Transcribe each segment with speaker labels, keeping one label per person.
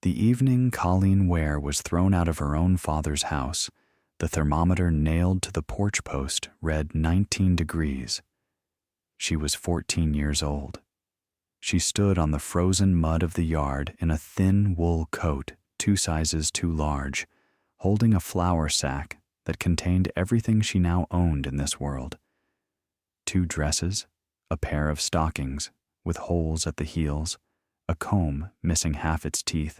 Speaker 1: The evening Colleen Ware was thrown out of her own father's house, the thermometer nailed to the porch post read 19 degrees. She was 14 years old. She stood on the frozen mud of the yard in a thin wool coat 2 sizes too large, holding a flour sack that contained everything she now owned in this world. 2 dresses, a pair of stockings with holes at the heels, a comb missing half its teeth,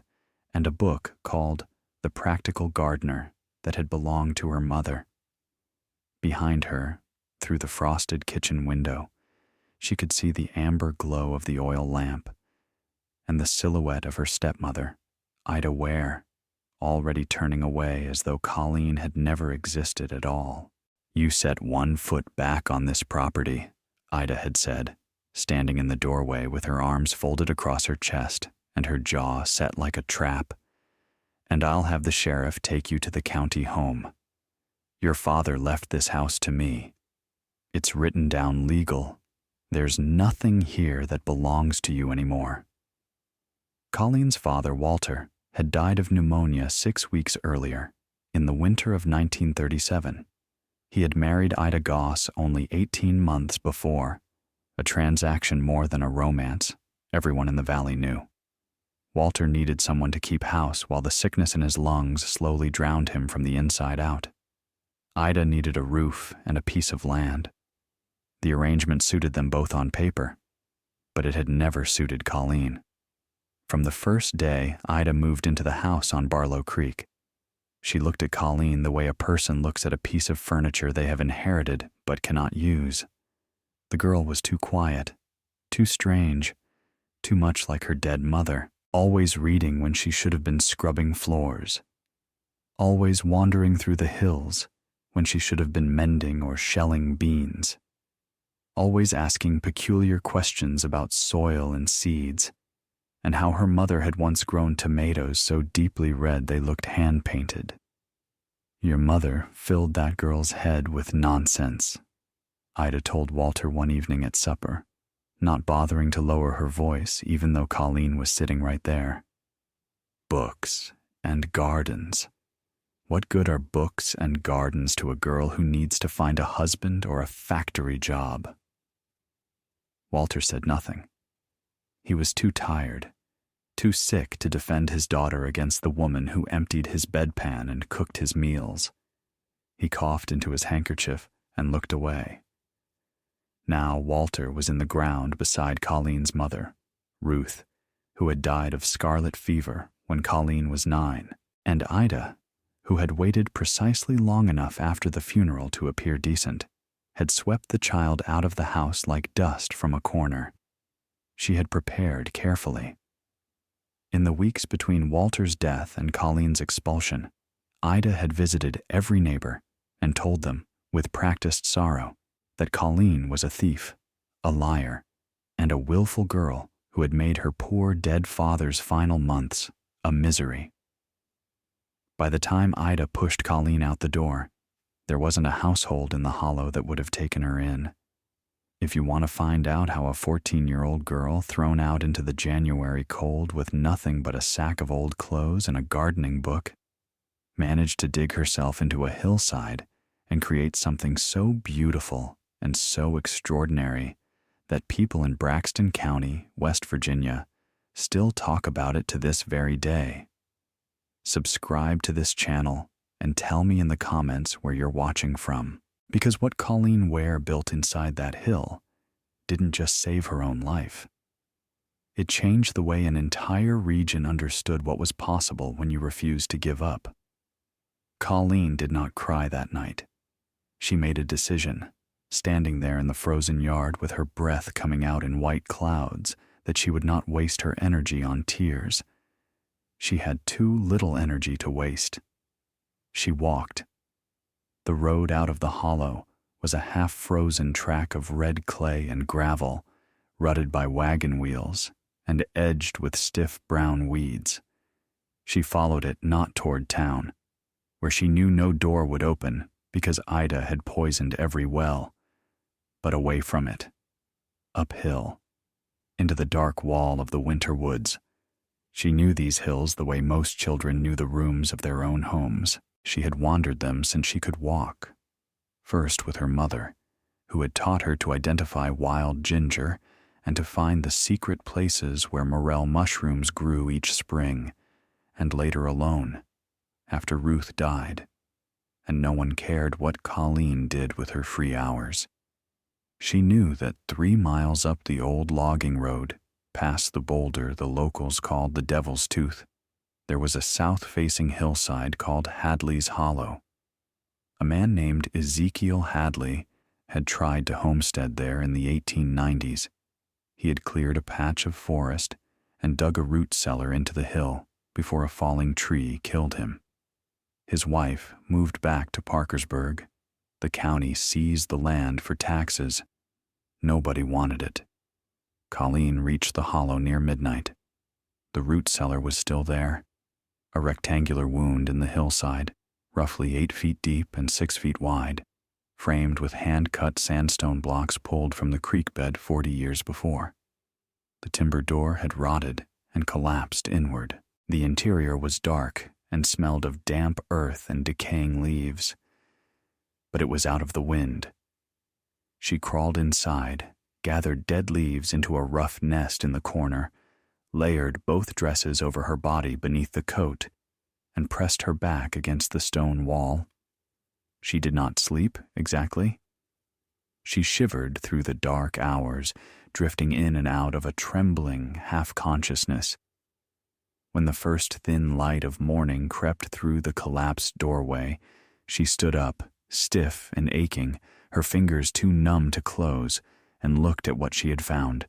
Speaker 1: and a book called The Practical Gardener that had belonged to her mother. Behind her, through the frosted kitchen window, she could see the amber glow of the oil lamp and the silhouette of her stepmother, Ida Ware, already turning away as though Colleen had never existed at all. "You set 1 foot back on this property," Ida had said, standing in the doorway with her arms folded across her chest and her jaw set like a trap, "and I'll have the sheriff take you to the county home. Your father left this house to me. It's written down legal. There's nothing here that belongs to you anymore." Colleen's father, Walter, had died of pneumonia 6 weeks earlier, in the winter of 1937. He had married Ida Goss only 18 months before, a transaction more than a romance, everyone in the valley knew. Walter needed someone to keep house while the sickness in his lungs slowly drowned him from the inside out. Ida needed a roof and a piece of land. The arrangement suited them both on paper, but it had never suited Colleen. From the first day Ida moved into the house on Barlow Creek, she looked at Colleen the way a person looks at a piece of furniture they have inherited but cannot use. The girl was too quiet, too strange, too much like her dead mother, always reading when she should have been scrubbing floors, always wandering through the hills when she should have been mending or shelling beans, always asking peculiar questions about soil and seeds, and how her mother had once grown tomatoes so deeply red they looked hand-painted. "Your mother filled that girl's head with nonsense," Ida told Walter one evening at supper, not bothering to lower her voice even though Colleen was sitting right there. "Books and gardens. What good are books and gardens to a girl who needs to find a husband or a factory job?" Walter said nothing. He was too tired, too sick to defend his daughter against the woman who emptied his bedpan and cooked his meals. He coughed into his handkerchief and looked away. Now Walter was in the ground beside Colleen's mother, Ruth, who had died of scarlet fever when Colleen was 9, and Ida, who had waited precisely long enough after the funeral to appear decent, had swept the child out of the house like dust from a corner. She had prepared carefully. In the weeks between Walter's death and Colleen's expulsion, Ida had visited every neighbor and told them, with practiced sorrow, that Colleen was a thief, a liar, and a willful girl who had made her poor dead father's final months a misery. By the time Ida pushed Colleen out the door, there wasn't a household in the hollow that would have taken her in. If you want to find out how a 14-year-old girl thrown out into the January cold with nothing but a sack of old clothes and a gardening book managed to dig herself into a hillside and create something so beautiful and so extraordinary that people in Braxton County, West Virginia, still talk about it to this very day. Subscribe to this channel and tell me in the comments where you're watching from, because what Colleen Ware built inside that hill didn't just save her own life. It changed the way an entire region understood what was possible when you refused to give up. Colleen did not cry that night. She made a decision, standing there in the frozen yard with her breath coming out in white clouds, that she would not waste her energy on tears. She had too little energy to waste. She walked. The road out of the hollow was a half-frozen track of red clay and gravel, rutted by wagon wheels and edged with stiff brown weeds. She followed it not toward town, where she knew no door would open because Ida had poisoned every well, but away from it, uphill, into the dark wall of the winter woods, She knew these hills the way most children knew the rooms of their own homes. She had wandered them since she could walk. First with her mother, who had taught her to identify wild ginger and to find the secret places where morel mushrooms grew each spring, and later alone, after Ruth died, and no one cared what Colleen did with her free hours. She knew that 3 miles up the old logging road, past the boulder the locals called the Devil's Tooth, there was a south-facing hillside called Hadley's Hollow. A man named Ezekiel Hadley had tried to homestead there in the 1890s. He had cleared a patch of forest and dug a root cellar into the hill before a falling tree killed him. His wife moved back to Parkersburg. The county seized the land for taxes. Nobody wanted it. Colleen reached the hollow near midnight. The root cellar was still there, a rectangular wound in the hillside, roughly 8 feet deep and 6 feet wide, framed with hand-cut sandstone blocks pulled from the creek bed 40 years before. The timber door had rotted and collapsed inward. The interior was dark and smelled of damp earth and decaying leaves, but it was out of the wind. She crawled inside, gathered dead leaves into a rough nest in the corner, layered both dresses over her body beneath the coat, and pressed her back against the stone wall. She did not sleep, exactly. She shivered through the dark hours, drifting in and out of a trembling half-consciousness. When the first thin light of morning crept through the collapsed doorway, she stood up, stiff and aching, her fingers too numb to close, and looked at what she had found.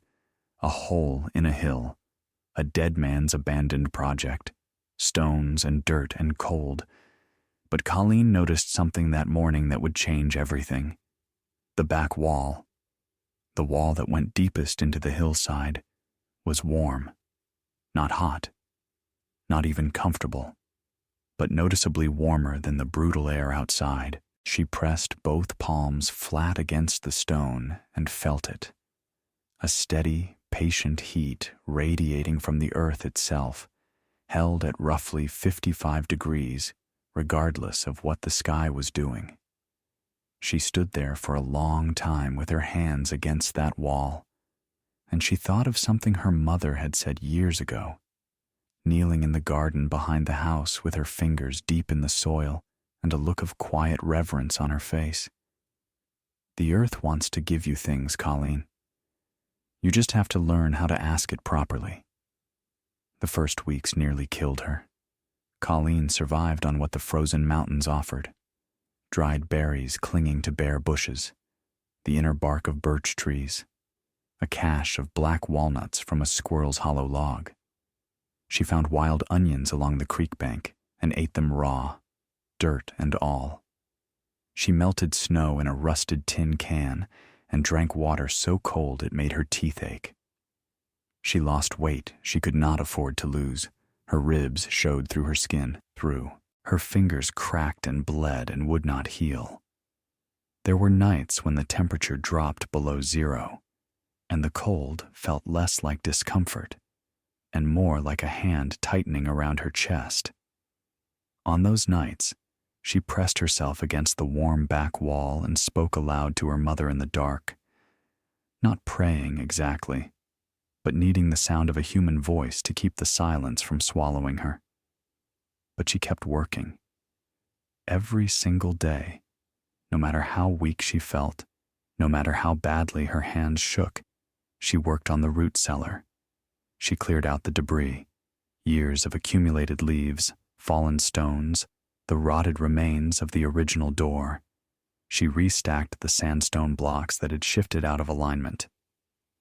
Speaker 1: A hole in a hill, a dead man's abandoned project, stones and dirt and cold. But Colleen noticed something that morning that would change everything. The back wall, the wall that went deepest into the hillside, was warm, not hot, not even comfortable, but noticeably warmer than the brutal air outside. She pressed both palms flat against the stone and felt it. A steady, patient heat radiating from the earth itself, held at roughly 55 degrees, regardless of what the sky was doing. She stood there for a long time with her hands against that wall, and she thought of something her mother had said years ago, kneeling in the garden behind the house with her fingers deep in the soil and a look of quiet reverence on her face. The earth wants to give you things, Colleen. You just have to learn how to ask it properly. The first weeks nearly killed her. Colleen survived on what the frozen mountains offered. Dried berries clinging to bare bushes, the inner bark of birch trees, a cache of black walnuts from a squirrel's hollow log. She found wild onions along the creek bank and ate them raw, dirt and all. She melted snow in a rusted tin can and drank water so cold it made her teeth ache. She lost weight she could not afford to lose. Her ribs showed through her skin, Her fingers cracked and bled and would not heal. There were nights when the temperature dropped below 0, and the cold felt less like discomfort and more like a hand tightening around her chest. On those nights, she pressed herself against the warm back wall and spoke aloud to her mother in the dark, not praying exactly, but needing the sound of a human voice to keep the silence from swallowing her. But she kept working. Every single day, no matter how weak she felt, no matter how badly her hands shook, she worked on the root cellar. She cleared out the debris, years of accumulated leaves, fallen stones, the rotted remains of the original door. She restacked the sandstone blocks that had shifted out of alignment.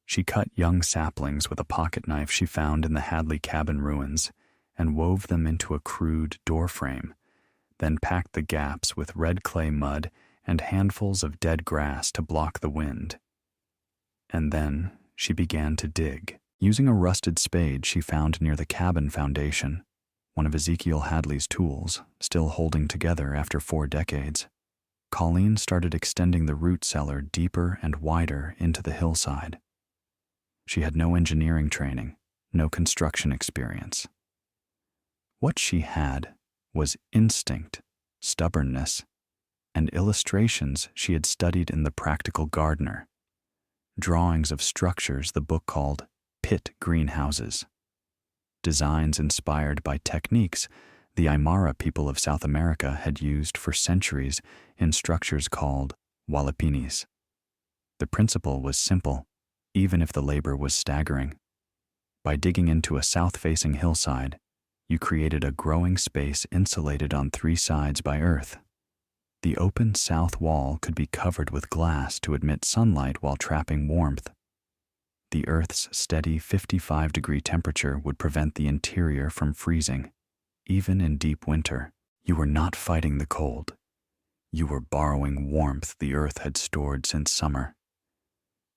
Speaker 1: She cut young saplings with a pocket knife she found in the Hadley cabin ruins and wove them into a crude door frame, then packed the gaps with red clay mud and handfuls of dead grass to block the wind. And then she began to dig. Using a rusted spade she found near the cabin foundation, one of Ezekiel Hadley's tools, still holding together after 4 decades, Colleen started extending the root cellar deeper and wider into the hillside. She had no engineering training, no construction experience, What she had was instinct, stubbornness, and illustrations she had studied in The Practical Gardener, drawings of structures the book called pit greenhouses, designs inspired by techniques the Aymara people of South America had used for centuries in structures called walapinis. The principle was simple, even if the labor was staggering. By digging into a south-facing hillside, you created a growing space insulated on 3 sides by earth. The open south wall could be covered with glass to admit sunlight while trapping warmth. The earth's steady 55-degree temperature would prevent the interior from freezing. Even in deep winter, you were not fighting the cold. You were borrowing warmth the earth had stored since summer.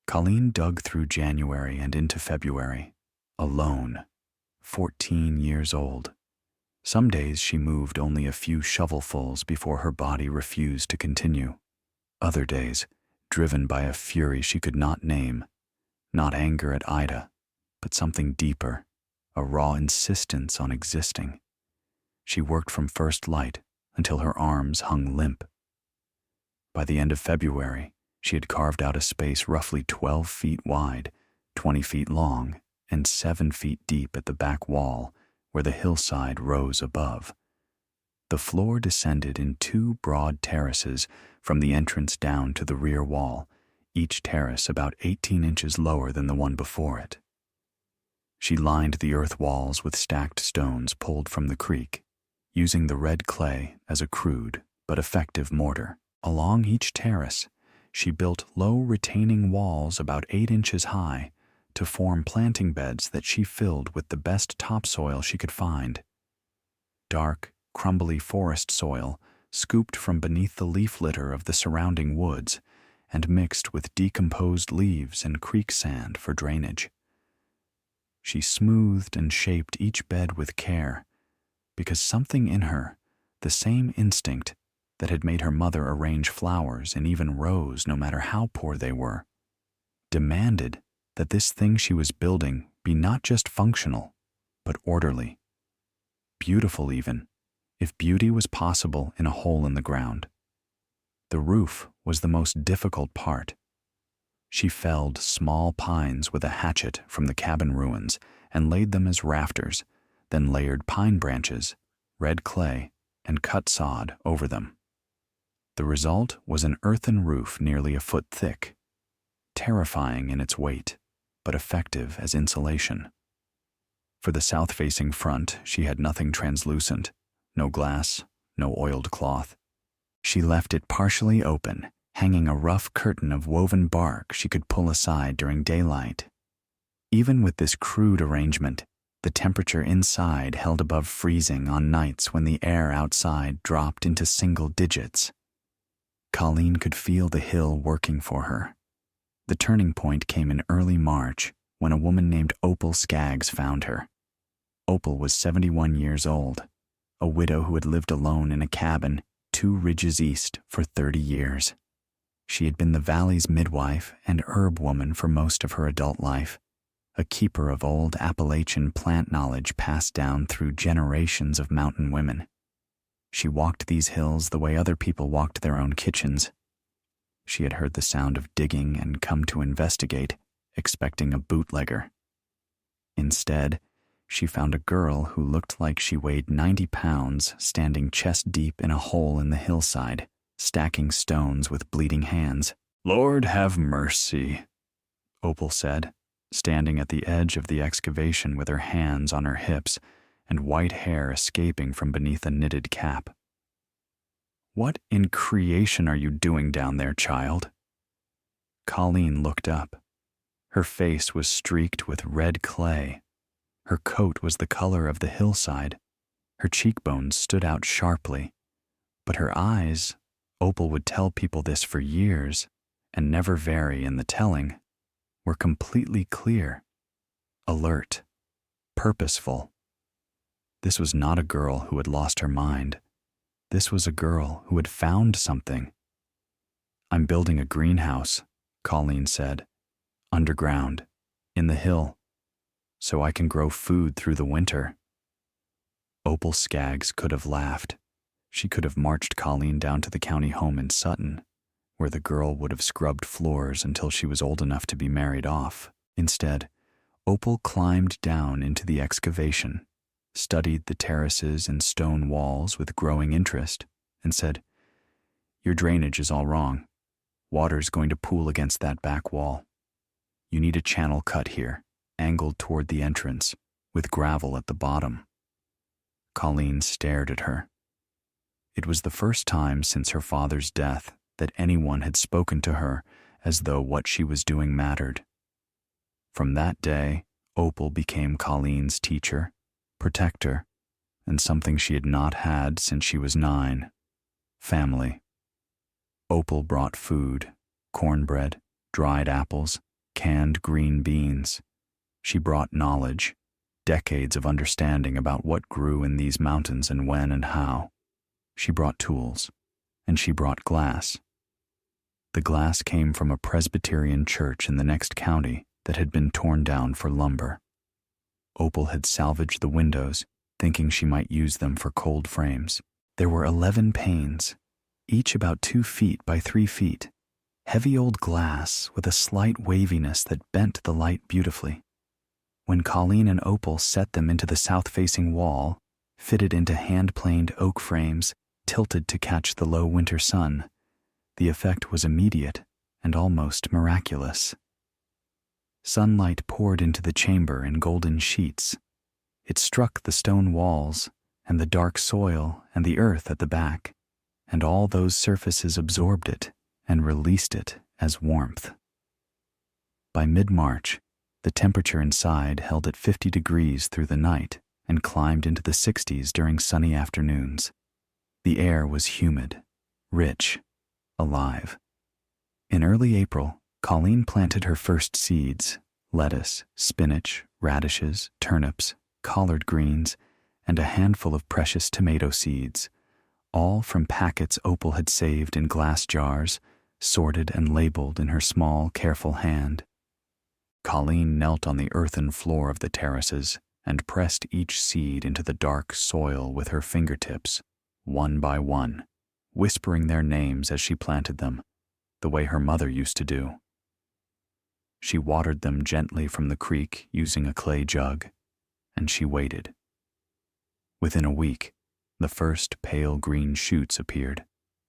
Speaker 1: Colleen dug through January and into February, alone, 14 years old. Some days she moved only a few shovelfuls before her body refused to continue. Other days, driven by a fury she could not name, not anger at Ida, but something deeper, a raw insistence on existing. She worked from first light until her arms hung limp. By the end of February, she had carved out a space roughly 12 feet wide, 20 feet long, and 7 feet deep at the back wall where the hillside rose above. The floor descended in 2 broad terraces from the entrance down to the rear wall, each terrace about 18 inches lower than the one before it. She lined the earth walls with stacked stones pulled from the creek, using the red clay as a crude but effective mortar. Along each terrace, she built low retaining walls about 8 inches high to form planting beds that she filled with the best topsoil she could find. Dark, crumbly forest soil scooped from beneath the leaf litter of the surrounding woods and mixed with decomposed leaves and creek sand for drainage. She smoothed and shaped each bed with care, because something in her, the same instinct that had made her mother arrange flowers and even rows no matter how poor they were, demanded that this thing she was building be not just functional, but orderly. Beautiful even, if beauty was possible in a hole in the ground. The roof was the most difficult part. She felled small pines with a hatchet from the cabin ruins and laid them as rafters, then layered pine branches, red clay, and cut sod over them. The result was an earthen roof nearly a foot thick, terrifying in its weight, but effective as insulation. For the south-facing front, she had nothing translucent, no glass, no oiled cloth. She left it partially open, hanging a rough curtain of woven bark she could pull aside during daylight. Even with this crude arrangement, the temperature inside held above freezing on nights when the air outside dropped into single digits. Colleen could feel the hill working for her. The turning point came in early March when a woman named Opal Skaggs found her. Opal was 71 years old, a widow who had lived alone in a cabin 2 ridges east for 30 years. She had been the valley's midwife and herb woman for most of her adult life, a keeper of old Appalachian plant knowledge passed down through generations of mountain women. She walked these hills the way other people walked their own kitchens. She had heard the sound of digging and come to investigate, expecting a bootlegger. Instead, she found a girl who looked like she weighed 90 pounds standing chest deep in a hole in the hillside, stacking stones with bleeding hands. "Lord have mercy," Opal said, standing at the edge of the excavation with her hands on her hips and white hair escaping from beneath a knitted cap. "What in creation are you doing down there, child?" Colleen looked up. Her face was streaked with red clay. Her coat was the color of the hillside. Her cheekbones stood out sharply. But her eyes, Opal would tell people this for years, and never vary in the telling, were completely clear, alert, purposeful. This was not a girl who had lost her mind. This was a girl who had found something. "I'm building a greenhouse," Colleen said, "underground, in the hill, so I can grow food through the winter." Opal Skaggs could have laughed. She could have marched Colleen down to the county home in Sutton, where the girl would have scrubbed floors until she was old enough to be married off. Instead, Opal climbed down into the excavation, studied the terraces and stone walls with growing interest, and said, "Your drainage is all wrong. Water's going to pool against that back wall. You need a channel cut here, angled toward the entrance, with gravel at the bottom." Colleen stared at her. It was the first time since her father's death that anyone had spoken to her as though what she was doing mattered. From that day, Opal became Colleen's teacher, protector, and something she had not had since she was 9, family. Opal brought food, cornbread, dried apples, canned green beans. She brought knowledge, decades of understanding about what grew in these mountains and when and how. She brought tools, and she brought glass. The glass came from a Presbyterian church in the next county that had been torn down for lumber. Opal had salvaged the windows, thinking she might use them for cold frames. There were 11 panes, each about 2 feet by 3 feet, heavy old glass with a slight waviness that bent the light beautifully. When Colleen and Opal set them into the south-facing wall, fitted into hand-planed oak frames, tilted to catch the low winter sun, the effect was immediate and almost miraculous. Sunlight poured into the chamber in golden sheets. It struck the stone walls and the dark soil and the earth at the back, and all those surfaces absorbed it and released it as warmth. By mid-March, the temperature inside held at 50 degrees through the night and climbed into the 60s during sunny afternoons. The air was humid, rich, alive. In early April, Colleen planted her first seeds: lettuce, spinach, radishes, turnips, collard greens, and a handful of precious tomato seeds, all from packets Opal had saved in glass jars, sorted and labeled in her small, careful hand. Colleen knelt on the earthen floor of the terraces and pressed each seed into the dark soil with her fingertips, one by one, whispering their names as she planted them, the way her mother used to do. She watered them gently from the creek using a clay jug, and she waited. Within a week, the first pale green shoots appeared,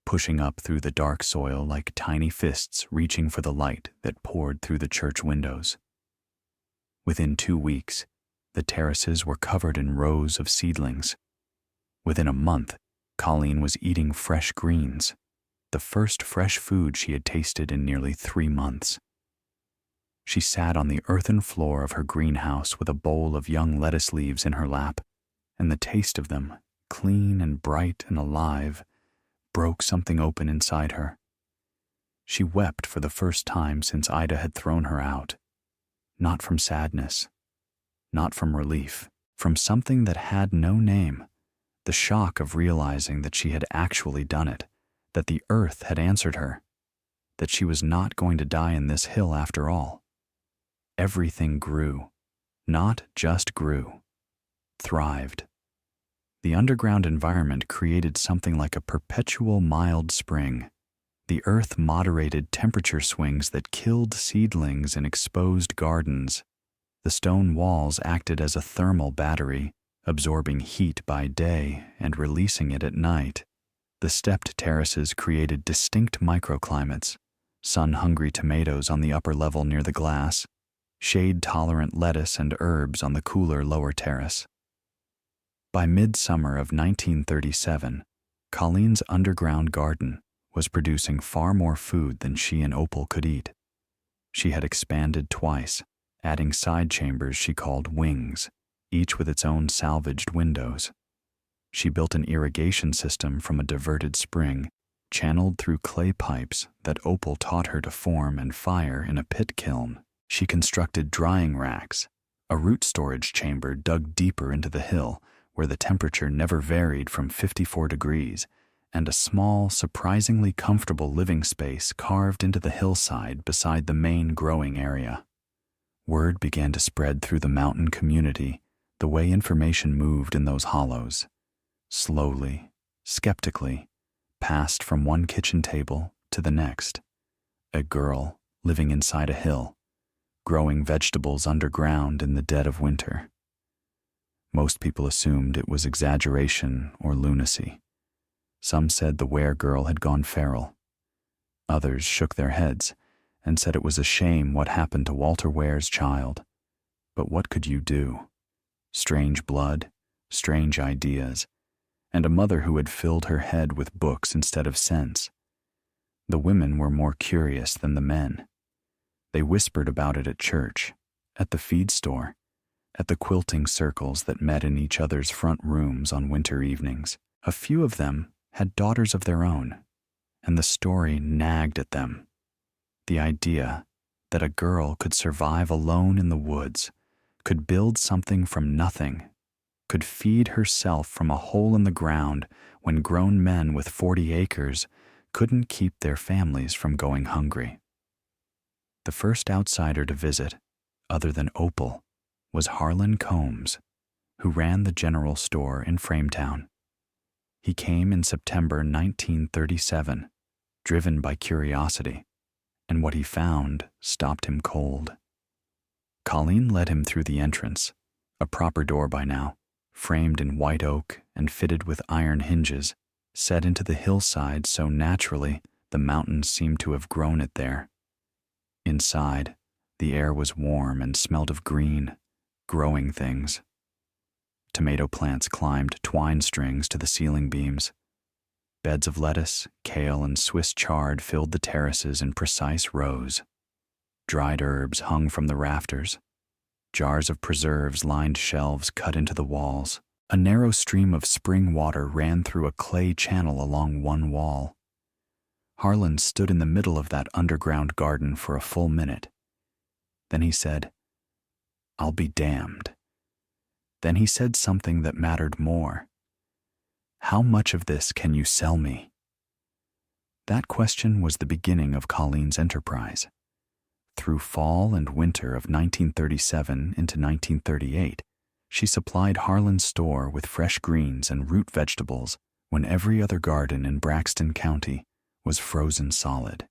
Speaker 1: pushing up through the dark soil like tiny fists reaching for the light that poured through the church windows. Within 2 weeks, the terraces were covered in rows of seedlings. Within a month, Colleen was eating fresh greens, the first fresh food she had tasted in nearly 3 months. She sat on the earthen floor of her greenhouse with a bowl of young lettuce leaves in her lap, and the taste of them, clean and bright and alive, broke something open inside her. She wept for the first time since Ida had thrown her out, not from sadness, not from relief, from something that had no name, the shock of realizing that she had actually done it, that the earth had answered her, that she was not going to die in this hill after all. Everything grew, not just grew, thrived. The underground environment created something like a perpetual mild spring. The earth moderated temperature swings that killed seedlings in exposed gardens. The stone walls acted as a thermal battery, absorbing heat by day and releasing it at night. The stepped terraces created distinct microclimates: sun-hungry tomatoes on the upper level near the glass, shade-tolerant lettuce and herbs on the cooler lower terrace. By midsummer of 1937, Colleen's underground garden was producing far more food than she and Opal could eat. She had expanded twice, adding side chambers she called wings, each with its own salvaged windows. She built an irrigation system from a diverted spring, channeled through clay pipes that Opal taught her to form and fire in a pit kiln. She constructed drying racks, a root storage chamber dug deeper into the hill where the temperature never varied from 54 degrees, and a small, surprisingly comfortable living space carved into the hillside beside the main growing area. Word began to spread through the mountain community, the way information moved in those hollows. slowly, skeptically, passed from one kitchen table to the next. A girl living inside a hill, growing vegetables underground in the dead of winter. Most people assumed it was exaggeration or lunacy. Some said the were-girl had gone feral. Others shook their heads and said it was a shame what happened to Walter Ware's child. But what could you do? Strange blood, strange ideas, and a mother who had filled her head with books instead of sense. The women were more curious than the men. They whispered about it at church, at the feed store, at the quilting circles that met in each other's front rooms on winter evenings. A few of them had daughters of their own, and the story nagged at them. The idea that a girl could survive alone in the woods, could build something from nothing, could feed herself from a hole in the ground when grown men with 40 acres couldn't keep their families from going hungry. The first outsider to visit, other than Opal, was Harlan Combs, who ran the general store in Frametown. He came in September 1937, driven by curiosity, and what he found stopped him cold. Colleen led him through the entrance, a proper door by now, framed in white oak and fitted with iron hinges, set into the hillside so naturally the mountains seemed to have grown it there. Inside, the air was warm and smelled of green, growing things. Tomato plants climbed twine strings to the ceiling beams. Beds of lettuce, kale, and Swiss chard filled the terraces in precise rows. Dried herbs hung from the rafters. Jars of preserves lined shelves cut into the walls. A narrow stream of spring water ran through a clay channel along one wall. Harlan stood in the middle of that underground garden for a full minute. Then he said, "I'll be damned." Then he said something that mattered more. "How much of this can you sell me?" That question was the beginning of Colleen's enterprise. Through fall and winter of 1937 into 1938, she supplied Harlan's store with fresh greens and root vegetables when every other garden in Braxton County was frozen solid.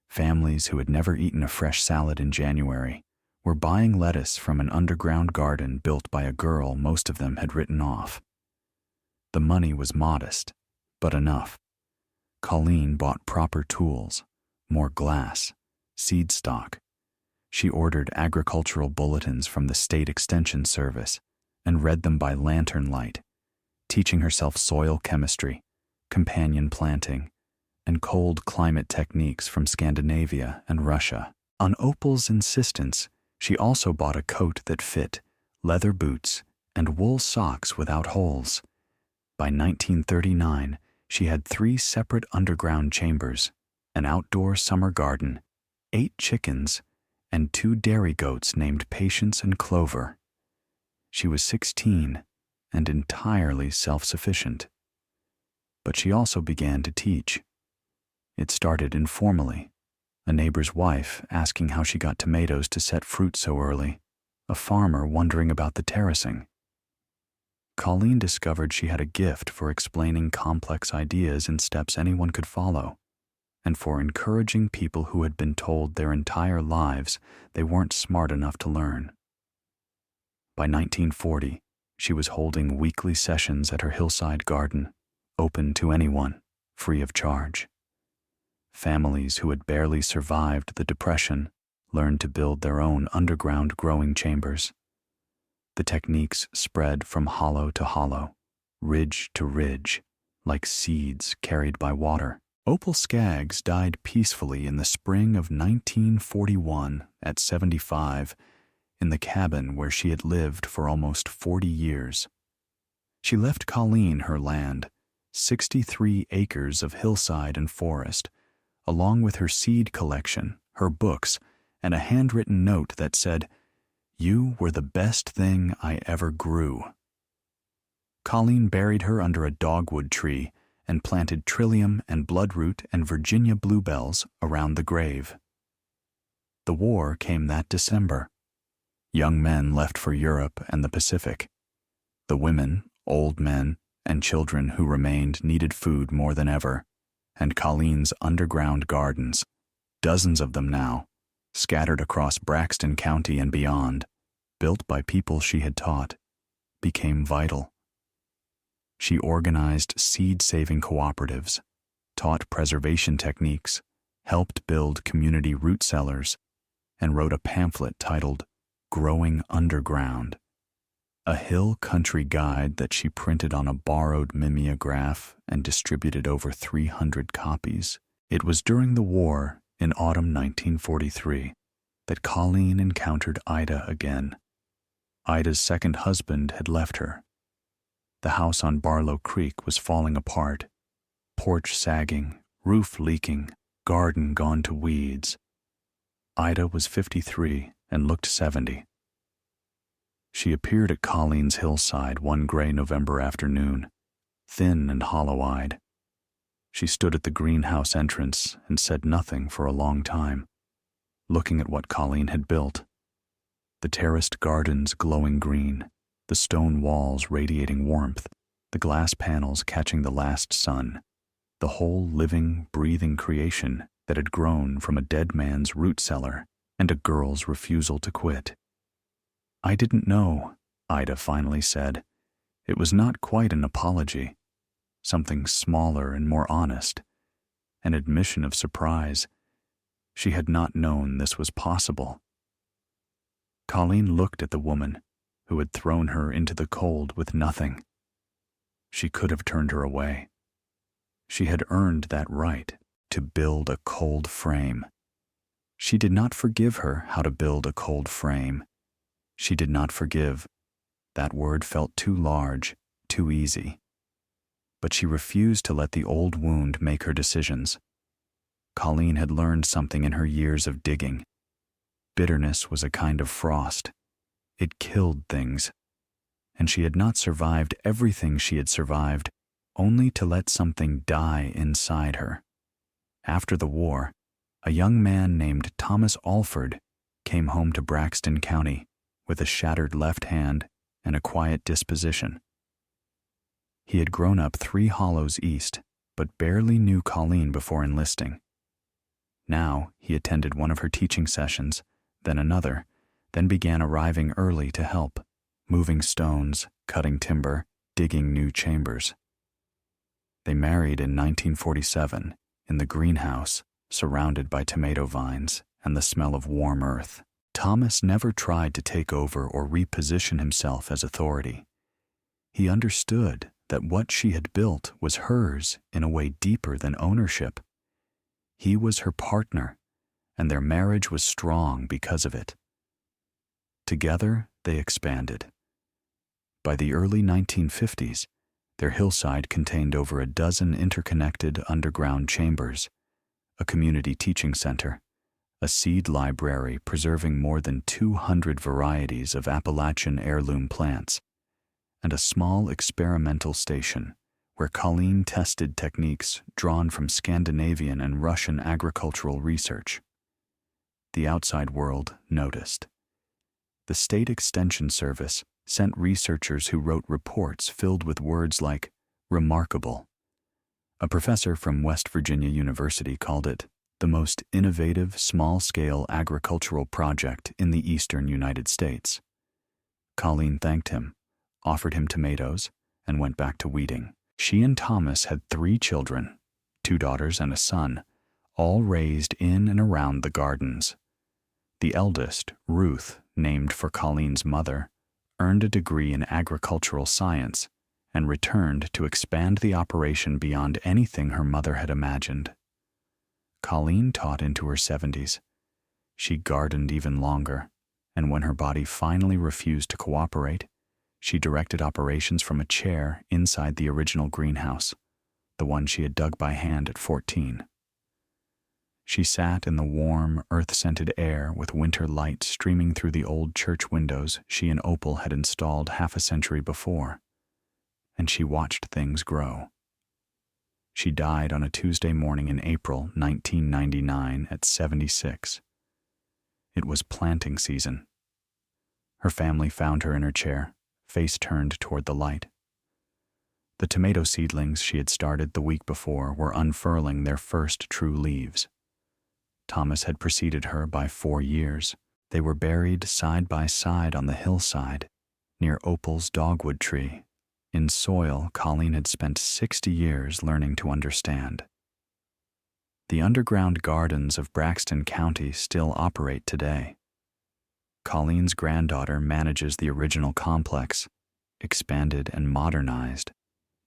Speaker 1: Families who had never eaten a fresh salad in January were buying lettuce from an underground garden built by a girl most of them had written off. The money was modest, but enough. Colleen bought proper tools, more glass, seed stock. She ordered agricultural bulletins from the State Extension Service and read them by lantern light, teaching herself soil chemistry, companion planting, and cold climate techniques from Scandinavia and Russia. On Opal's insistence, she also bought a coat that fit, leather boots, and wool socks without holes. By 1939, she had 3 separate underground chambers, an outdoor summer garden, 8 chickens, and 2 dairy goats named Patience and Clover. She was 16 and entirely self-sufficient. But she also began to teach. It started informally, a neighbor's wife asking how she got tomatoes to set fruit so early, a farmer wondering about the terracing. Colleen discovered she had a gift for explaining complex ideas in steps anyone could follow, and for encouraging people who had been told their entire lives they weren't smart enough to learn. By 1940, she was holding weekly sessions at her hillside garden, open to anyone, free of charge. Families who had barely survived the Depression learned to build their own underground growing chambers. The techniques spread from hollow to hollow, ridge to ridge, like seeds carried by water. Opal Skaggs died peacefully in the spring of 1941 at 75 in the cabin where she had lived for almost 40 years. She left Colleen her land, 63 acres of hillside and forest, along with her seed collection, her books, and a handwritten note that said, "You were the best thing I ever grew." Colleen buried her under a dogwood tree and planted trillium and bloodroot and Virginia bluebells around the grave. The war came that December. Young men left for Europe and the Pacific. The women, old men, and children who remained needed food more than ever, and Colleen's underground gardens, dozens of them now, scattered across Braxton County and beyond, built by people she had taught, became vital. She organized seed-saving cooperatives, taught preservation techniques, helped build community root cellars, and wrote a pamphlet titled Growing Underground, a hill country guide that she printed on a borrowed mimeograph and distributed over 300 copies. It was during the war in autumn 1943 that Colleen encountered Ida again. Ida's second husband had left her. The house on Barlow Creek was falling apart, porch sagging, roof leaking, garden gone to weeds. Ida was 53 and looked 70. She appeared at Colleen's Hillside one gray November afternoon, thin and hollow-eyed. She stood at the greenhouse entrance and said nothing for a long time, looking at what Colleen had built. The terraced gardens glowing green, the stone walls radiating warmth, the glass panels catching the last sun, the whole living, breathing creation that had grown from a dead man's root cellar and a girl's refusal to quit. "I didn't know," Ida finally said. It was not quite an apology, something smaller and more honest, an admission of surprise. She had not known this was possible. Colleen looked at the woman who had thrown her into the cold with nothing. She could have turned her away. She had earned that right to build a cold frame. She did not forgive her how to build a cold frame. She did not forgive. That word felt too large, too easy. But she refused to let the old wound make her decisions. Colleen had learned something in her years of digging. Bitterness was a kind of frost. It killed things. And she had not survived everything she had survived, only to let something die inside her. After the war, a young man named Thomas Alford came home to Braxton County with a shattered left hand and a quiet disposition. He had grown up 3 hollows east, but barely knew Colleen before enlisting. Now he attended one of her teaching sessions, then another, then began arriving early to help, moving stones, cutting timber, digging new chambers. They married in 1947 in the greenhouse, surrounded by tomato vines and the smell of warm earth. Thomas never tried to take over or reposition himself as authority. He understood that what she had built was hers in a way deeper than ownership. He was her partner, and their marriage was strong because of it. Together, they expanded. By the early 1950s, their hillside contained over a dozen interconnected underground chambers, a community teaching center, a seed library preserving more than 200 varieties of Appalachian heirloom plants, and a small experimental station where Colleen tested techniques drawn from Scandinavian and Russian agricultural research. The outside world noticed. The State Extension Service sent researchers who wrote reports filled with words like remarkable. A professor from West Virginia University called it the most innovative small-scale agricultural project in the eastern United States. Colleen thanked him, offered him tomatoes, and went back to weeding. She and Thomas had 3 children, 2 daughters and a son, all raised in and around the gardens. The eldest, Ruth, named for Colleen's mother, earned a degree in agricultural science and returned to expand the operation beyond anything her mother had imagined. Colleen taught into her 70s. She gardened even longer, and when her body finally refused to cooperate, she directed operations from a chair inside the original greenhouse, the one she had dug by hand at 14. She sat in the warm, earth-scented air with winter light streaming through the old church windows she and Opal had installed half a century before, and she watched things grow. She died on a Tuesday morning in April 1999 at 76. It was planting season. Her family found her in her chair, face turned toward the light. The tomato seedlings she had started the week before were unfurling their first true leaves. Thomas had preceded her by 4 years. They were buried side by side on the hillside, near Opal's dogwood tree, in soil Colleen had spent 60 years learning to understand. The underground gardens of Braxton County still operate today. Colleen's granddaughter manages the original complex, expanded and modernized,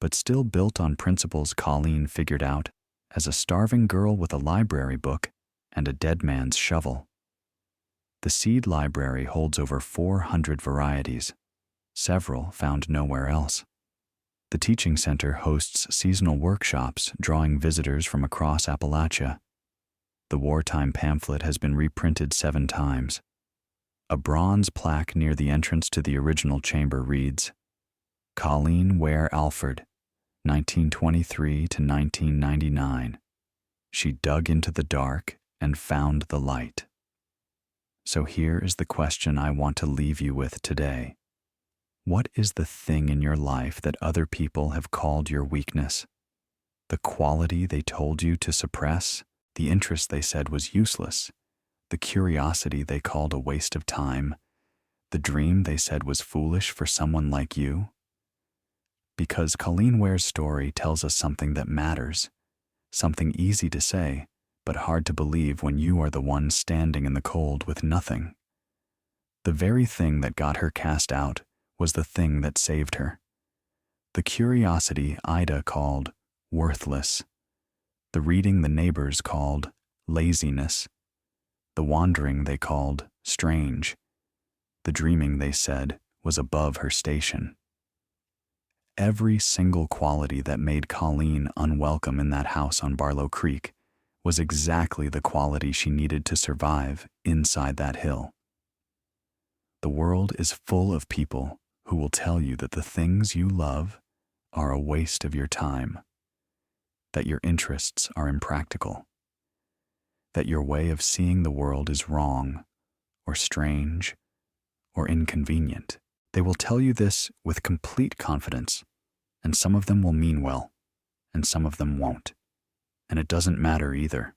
Speaker 1: but still built on principles Colleen figured out as a starving girl with a library book and a dead man's shovel. The seed library holds over 400 varieties, several found nowhere else. The teaching center hosts seasonal workshops drawing visitors from across Appalachia. The wartime pamphlet has been reprinted 7 times. A bronze plaque near the entrance to the original chamber reads, Colleen Ware Alford, 1923 to 1999. She dug into the dark and found the light. So here is the question I want to leave you with today. What is the thing in your life that other people have called your weakness? The quality they told you to suppress, the interest they said was useless, the curiosity they called a waste of time, the dream they said was foolish for someone like you? Because Colleen Ware's story tells us something that matters, something easy to say, but hard to believe when you are the one standing in the cold with nothing. The very thing that got her cast out was the thing that saved her. The curiosity Ida called worthless, the reading the neighbors called laziness, the wandering they called strange, the dreaming they said was above her station. Every single quality that made Colleen unwelcome in that house on Barlow Creek was exactly the quality she needed to survive inside that hill. The world is full of people who will tell you that the things you love are a waste of your time, that your interests are impractical, that your way of seeing the world is wrong, or strange, or inconvenient. They will tell you this with complete confidence, and some of them will mean well, and some of them won't. And it doesn't matter either.